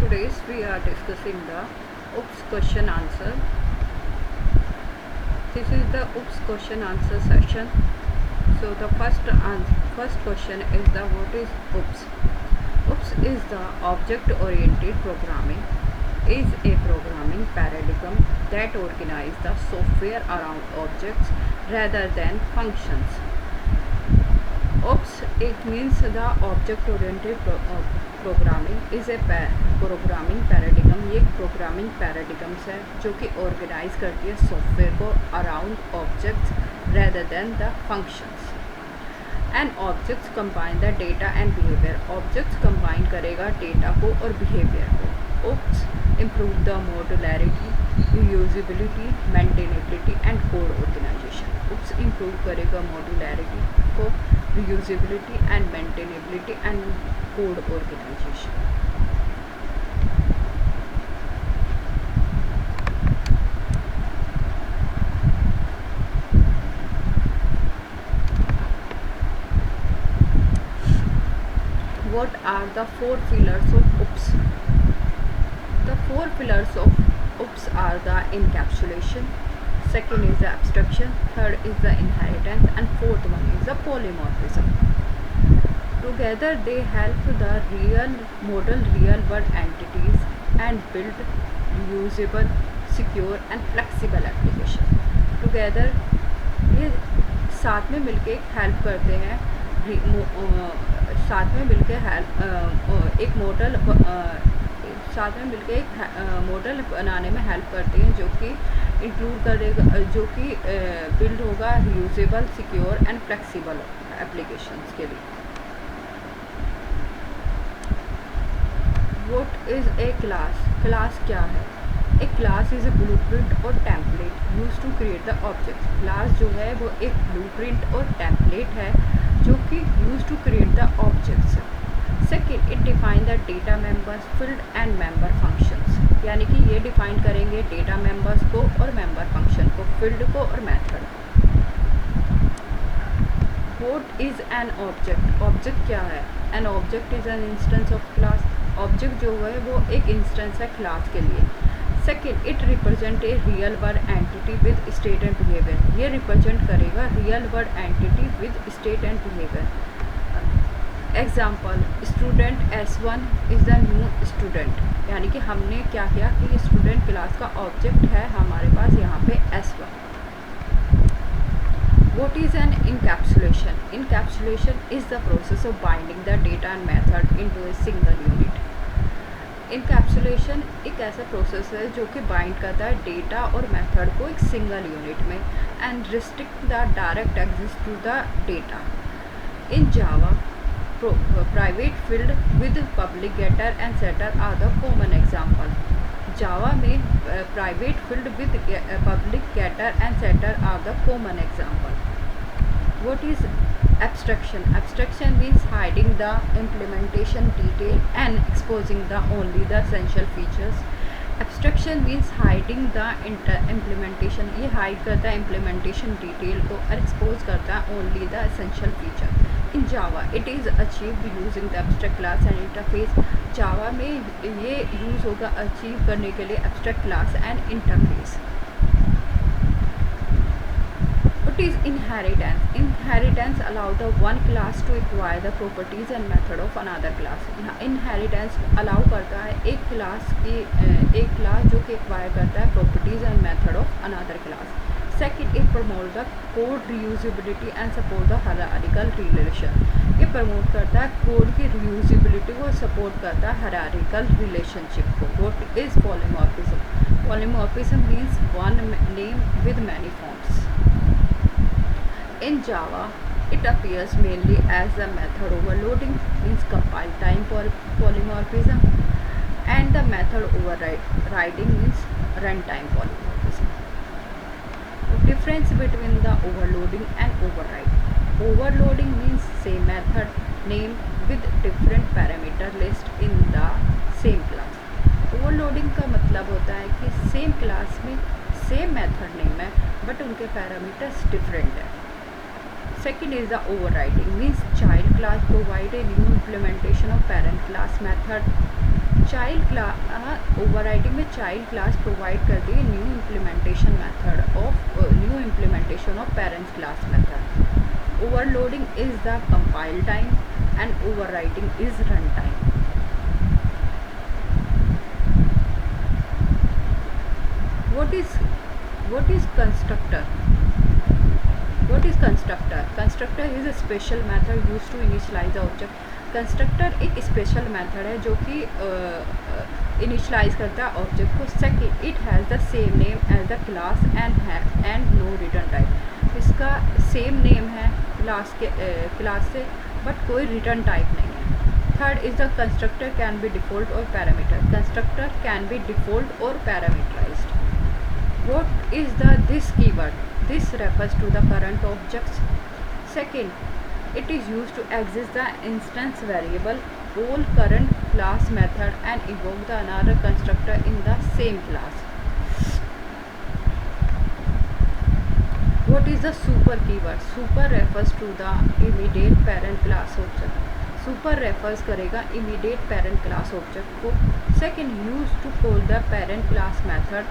Today's we are discussing the OOPS question answer. This is the OOPS question answer session. So the first question is the what is OOPS? OOPS is the object oriented programming. Is a programming paradigm that organizes the software around objects rather than functions. OOPS it means the object oriented programming is a programming paradigm. ये एक programming paradigms है जो कि organise करती है software को around objects rather than the functions. And objects combine the data and behaviour. Objects combine करेगा data को और बिहेवियर को. OOPS improve the modularity, reusability, maintainability and code organization. OOPS improve करेगा modularity को, reusability and maintainability and code organization. What are the four pillars of OOPS? The four pillars of OOPS are the encapsulation, second is the abstraction, third is the inheritance, and fourth one is the polymorphism. Together they help the model real world entities and build reusable, secure and flexible application. Together ये साथ में मिलके help करते हैं, साथ में मिलके एक मॉडल साथ में मिलकर एक मॉडल बनाने में हेल्प करते हैं जो कि इंक्लूड करेगा, जो कि बिल्ड होगा reusable, secure and flexible applications के लिए. What is a class? Class क्या है? A class is a blueprint और template use to create the object. Class जो है वो एक ब्लूप्रिंट और टेम्पलेट है जो कि use to create the objects. Second, it define the data members, field and member functions. यानी कि ये डिफाइन करेंगे डेटा मेंबर्स को और मेंबर फंक्शन को, फील्ड को और मेथड को. What is an object? Object क्या है? An object is an instance of class. Object जो है वो एक इंस्टेंस है क्लास के लिए. Second, it represent a real world entity with state and behaviour. ये रिप्रेजेंट करेगा real world entity with state and behaviour. Example, student S1 is the new student. यानी कि हमने क्या किया कि स्टूडेंट क्लास का ऑब्जेक्ट है हमारे पास यहाँ पे S1. What is an encapsulation? Encapsulation is the process of binding the data and method into a single unit. Encapsulation एक ऐसा प्रोसेस है जो कि बाइंड करता है डेटा और मेथड को एक सिंगल यूनिट में and restrict the direct access to the data. In Java, private field with public getter and setter are the common example. Java में private field with public getter and setter are the common example. What is abstraction? Abstraction means hiding the implementation detail and exposing the only the essential features. Abstraction means hiding the implementation. ये hide करता है implementation detail को और expose करता है only the essential feature. In Java, it is achieved using the abstract class and interface. Java में ये use होगा achieve करने के लिए abstract class and interface. What is inheritance? Inheritance allow the one class to acquire the properties and method of another class. Inheritance allow करता है एक class जो कि acquire करता है properties and method of another class. Second, it promote the code reusability and support the hierarchical relation. ये promote करता है code की reusability को, support करता है hierarchical relationship को. What is polymorphism? Polymorphism means one name with many forms. In Java, it appears mainly as the method overloading, means compile time polymorphism, and the method overriding means runtime polymorphism. The difference between the overloading and override. Overloading means same method name with different parameter list in the same class. Overloading का मतलब होता है कि same class में same method name है but उनके parameters different है. Second is the overriding, means child class provide a new implementation of parent class method. Child class overriding में चाइल्ड क्लास प्रोवाइड करती है new implementation of parents class method. Overloading is the compile time and overriding is run time. What is constructor? What is constructor? Constructor is a special method used to initialize the object. Constructor एक special method है जो कि initialise करता है object को. Second, it has the same name as the class and no return type. इसका same name है class से बट कोई रिटर्न टाइप नहीं है. Third is the constructor can be default और parameter. Constructor can be default और parameterised. What is this keyword? This refers to the current objects. Second, it is used to access the instance variable, call current class method and invoke the another constructor in the same class. What is the super keyword? Super refers to the immediate parent class object. Super refers करेगा immediate parent class object को. Second, used to call the parent class method,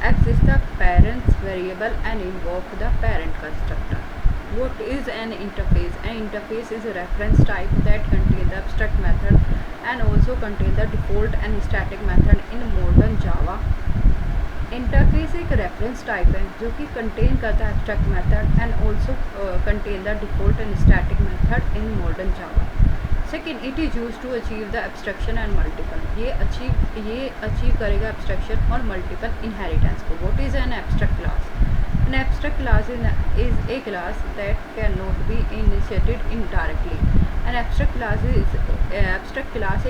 access the parents variable and invoke the parent constructor. What is an interface? An interface is a reference type that contains the abstract method and also contains the default and static method in modern Java. Interface एक reference type है जो कि contain करता है abstract method and also contain the default and static method in modern Java. Second, it is use to achieve the abstraction and multiple. ये achieve करेगा abstraction और multiple inheritance को. What is an abstract class? An abstract class is a class that cannot be initiated indirectly. An abstract class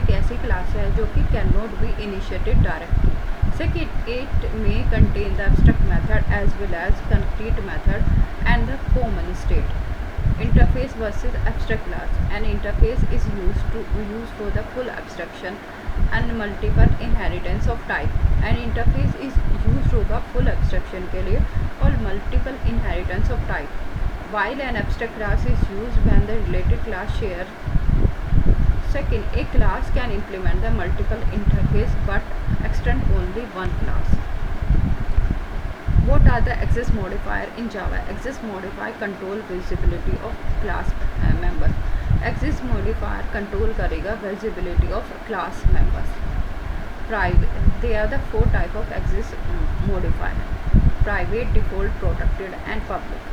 एक ऐसी class है जो कि cannot be initiated directly. Second, it may contain the abstract method as well as concrete method and the common state. Interface versus abstract class. An interface is used for the full abstraction and multiple inheritance of type. An interface is used होगा full abstraction के लिए और multiple inheritance of type. While an abstract class is used when the related class share. Second, a class can implement the multiple interface but extend only one class. What are the access modifier in Java? Access modifier control visibility of class member. Access modifier control करेगा visibility of class members. Private, they are the four type of access modifier: private, default, protected and public.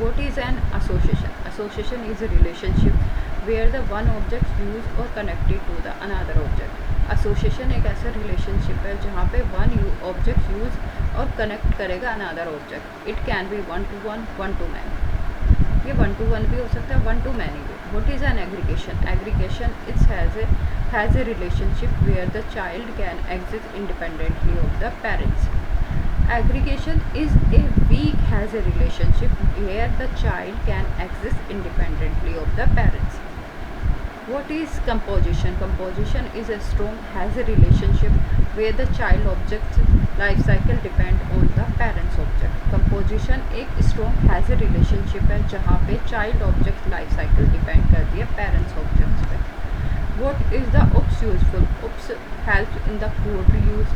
What is an association? Association is a relationship where the one object used or connected to the another object. Association एक ऐसा relationship है जहाँ पे one object use और connect करेगा another object. It can be one to one, one to many. ये one to one भी हो सकता है, one to many भी. What is an aggregation? Aggregation has a relationship where the child can exist independently of the parents. Aggregation is a weak has a relationship where the child can exist independently of the parents. What is composition? Composition is a strong has a relationship where the child object's life cycle depend on the parents object. Composition एक strong has a relationship है जहाँ पे child object life cycle depend करती है parents objects पे. What is the OPS useful? OPS helps in the code reuse,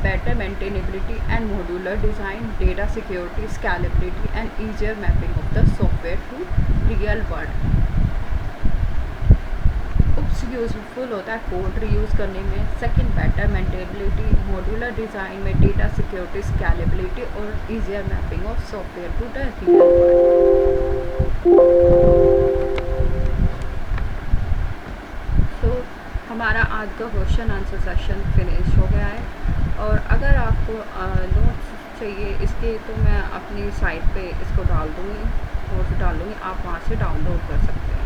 better maintainability and modular design, data security, scalability and easier mapping of the software to real world. OPS useful होता है code reuse करने में. Second, better maintainability, modular design में, data security, scalability और easier mapping of software to the real world. तो हमारा आज का क्वेश्चन आंसर सेशन फिनिश हो गया है. और अगर आपको नोट्स चाहिए इसके तो मैं अपनी साइट पे इसको डाल दूँगी, नोट्स डाल दूँगी, आप वहाँ से डाउनलोड कर सकते हैं.